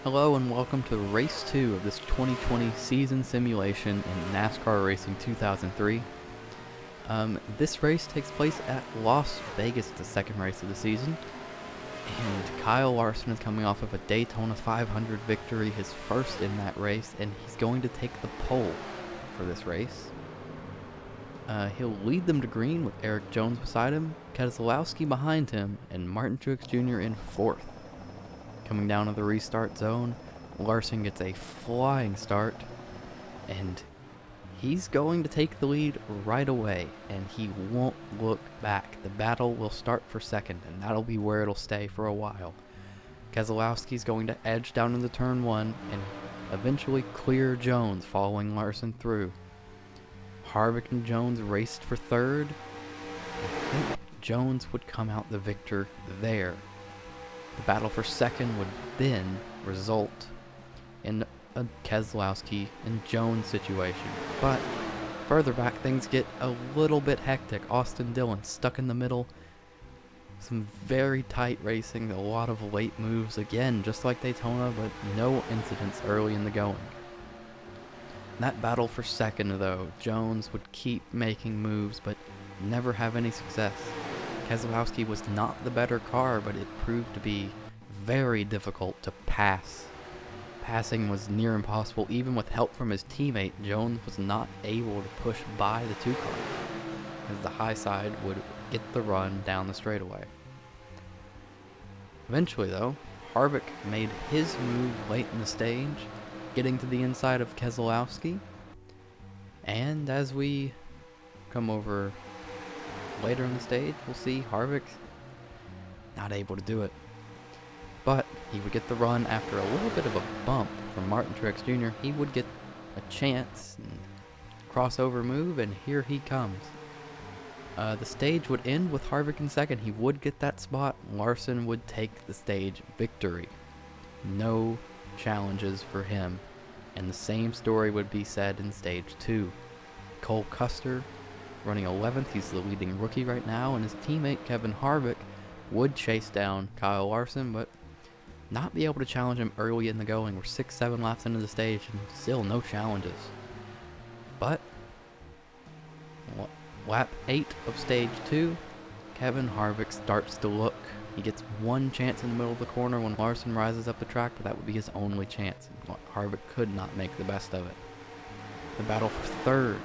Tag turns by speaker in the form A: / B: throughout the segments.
A: Hello and welcome to Race 2 of this 2020 season simulation in NASCAR Racing 2003. This race takes place at Las Vegas, the second race of the season, and Kyle Larson is coming off of a Daytona 500 victory, his first in that race, and he's going to take the pole for this race. He'll lead them to green with Erik Jones beside him, Keselowski behind him, and Martin Truex Jr. in fourth. Coming down to the restart zone, Larson gets a flying start, and he's going to take the lead right away, and he won't look back. The battle will start for second, and that'll be where it'll stay for a while. Keselowski's going to edge down into turn one and eventually clear Jones, following Larson through. Harvick and Jones raced for third. I think Jones would come out the victor there. The battle for second would then result in a Keselowski and Jones situation. But further back, things get a little bit hectic. Austin Dillon stuck in the middle. Some very tight racing, a lot of late moves, again, just like Daytona, but no incidents early in the going. That battle for second, though, Jones would keep making moves, but never have any success. Keselowski was not the better car, but it proved to be very difficult to pass. Passing was near impossible. Even with help from his teammate, Jones was not able to push by the two car, as the high side would get the run down the straightaway. Eventually, though, Harvick made his move late in the stage, getting to the inside of Keselowski, and as we come over later in the stage, we'll see Harvick not able to do it. But he would get the run after a little bit of a bump from Martin Truex Jr. He would get a chance and crossover move, and here he comes. The stage would end with Harvick in second. He would get that spot. Larson would take the stage victory. No challenges for him. And the same story would be said in stage 2. Cole Custer running 11th, he's the leading rookie right now, and his teammate Kevin Harvick would chase down Kyle Larson, but not be able to challenge him early in the going. We're 6-7 laps into the stage, and still no challenges. But lap 8 of stage 2, Kevin Harvick starts to look. He gets one chance in the middle of the corner when Larson rises up the track, but that would be his only chance. Harvick could not make the best of it. The battle for third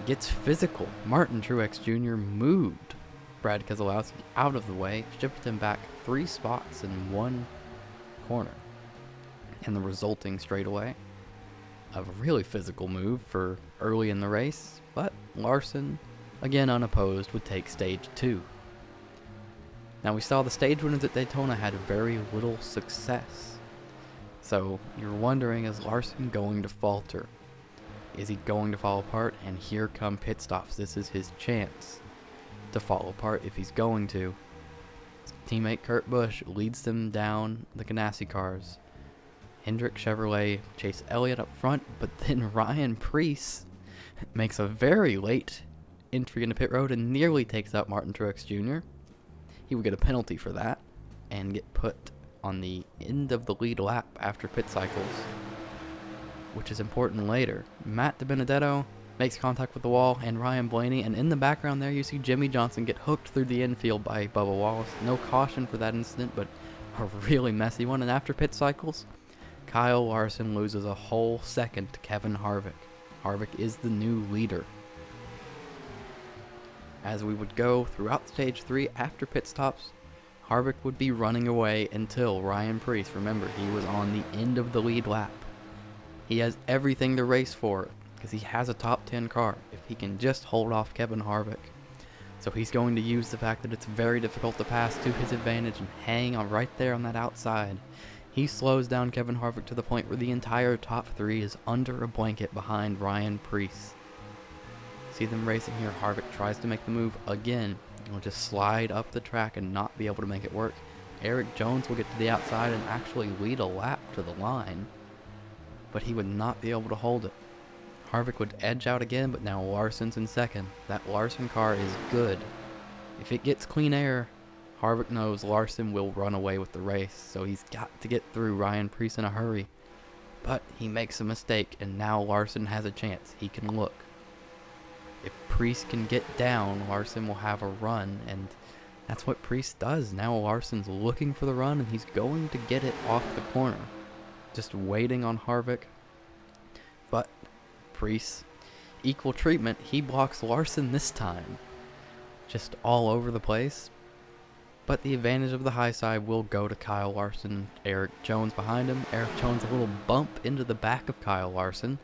A: gets physical. Martin Truex Jr. moved Brad Keselowski out of the way, shifted him back 3 spots in one corner. And the resulting straightaway, a really physical move for early in the race, but Larson, again unopposed, would take stage 2. Now we saw the stage winners at Daytona had very little success. So you're wondering, is Larson going to falter? Is he going to fall apart? And here come pit stops. This is his chance to fall apart if he's going to. His teammate Kurt Busch leads them down the Ganassi cars. Hendrick Chevrolet Chase Elliott up front, but then Ryan Preece makes a very late entry into pit road and nearly takes out Martin Truex Jr. He would get a penalty for that and get put on the end of the lead lap after pit cycles, which is important later. Matt DiBenedetto makes contact with the wall and Ryan Blaney, and in the background there you see Jimmy Johnson get hooked through the infield by Bubba Wallace. No caution for that incident, but a really messy one. And after pit cycles, Kyle Larson loses a whole second to Kevin Harvick. Harvick is the new leader. As we would go throughout stage 3 after pit stops, Harvick would be running away until Ryan Preece, remember, he was on the end of the lead lap. He has everything to race for because he has a top 10 car if he can just hold off Kevin Harvick. So he's going to use the fact that it's very difficult to pass to his advantage and hang on right there on that outside. He slows down Kevin Harvick to the point where the entire top 3 is under a blanket behind Ryan Preece. See them racing here. Harvick tries to make the move again. He'll just slide up the track and not be able to make it work. Erik Jones will get to the outside and actually lead a lap to the line, but he would not be able to hold it. Harvick would edge out again, but now Larson's in second. That Larson car is good. If it gets clean air, Harvick knows Larson will run away with the race, so he's got to get through Ryan Preece in a hurry. But he makes a mistake, and now Larson has a chance. He can look. If Preece can get down, Larson will have a run, and that's what Preece does. Now Larson's looking for the run, and he's going to get it off the corner. Just waiting on Harvick. But Preece, equal treatment, he blocks Larson this time. Just all over the place. But the advantage of the high side will go to Kyle Larson. Eric Jones behind him. Eric Jones a little bump into the back of Kyle Larson.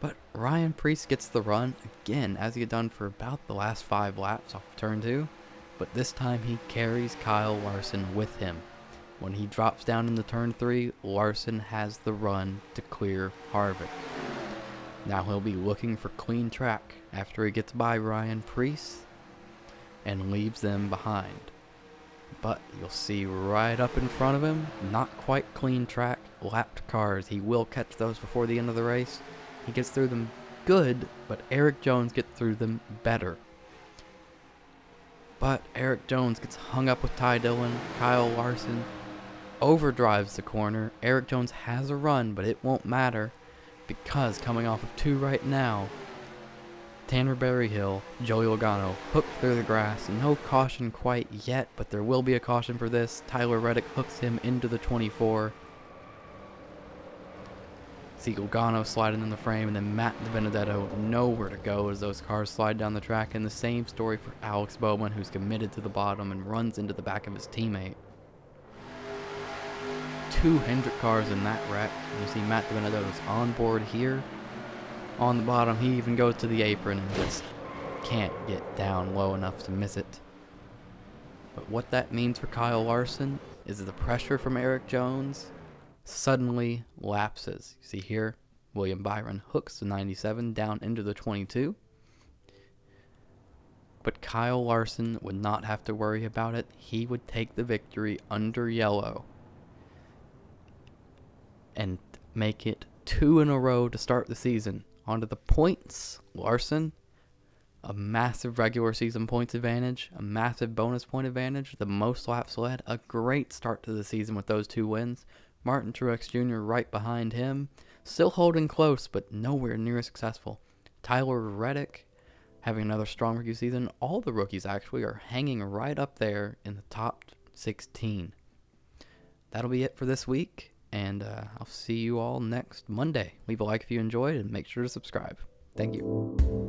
A: But Ryan Preece gets the run again, as he had done for about the last 5 laps off turn 2. But this time he carries Kyle Larson with him. When he drops down into turn 3, Larson has the run to clear Harvick. Now he'll be looking for clean track after he gets by Ryan Preece and leaves them behind. But you'll see right up in front of him, not quite clean track, lapped cars. He will catch those before the end of the race. He gets through them good, but Eric Jones gets through them better. But Eric Jones gets hung up with Ty Dillon. Kyle Larson overdrives the corner. Eric Jones has a run, but it won't matter because coming off of 2 right now, Tanner Berryhill, Joey Logano hooked through the grass. No caution quite yet, but there will be a caution for this. Tyler Reddick hooks him into the 24. See Logano sliding in the frame, and then Matt DiBenedetto nowhere to go as those cars slide down the track. And the same story for Alex Bowman, who's committed to the bottom and runs into the back of his teammate. 2 Hendrick cars in that wreck. You see Matt DiBenedetto's on board here. On the bottom, he even goes to the apron and just can't get down low enough to miss it. But what that means for Kyle Larson is the pressure from Eric Jones suddenly lapses. You see here, William Byron hooks the 97 down into the 22. But Kyle Larson would not have to worry about it. He would take the victory under yellow and make it 2 in a row to start the season. Onto the points, Larson, a massive regular season points advantage, a massive bonus point advantage, the most laps led, a great start to the season with those 2 wins. Martin Truex Jr. right behind him, still holding close, but nowhere near as successful. Tyler Reddick having another strong rookie season. All the rookies actually are hanging right up there in the top 16. That'll be it for this week. And I'll see you all next Monday. Leave a like if you enjoyed and make sure to subscribe. Thank you.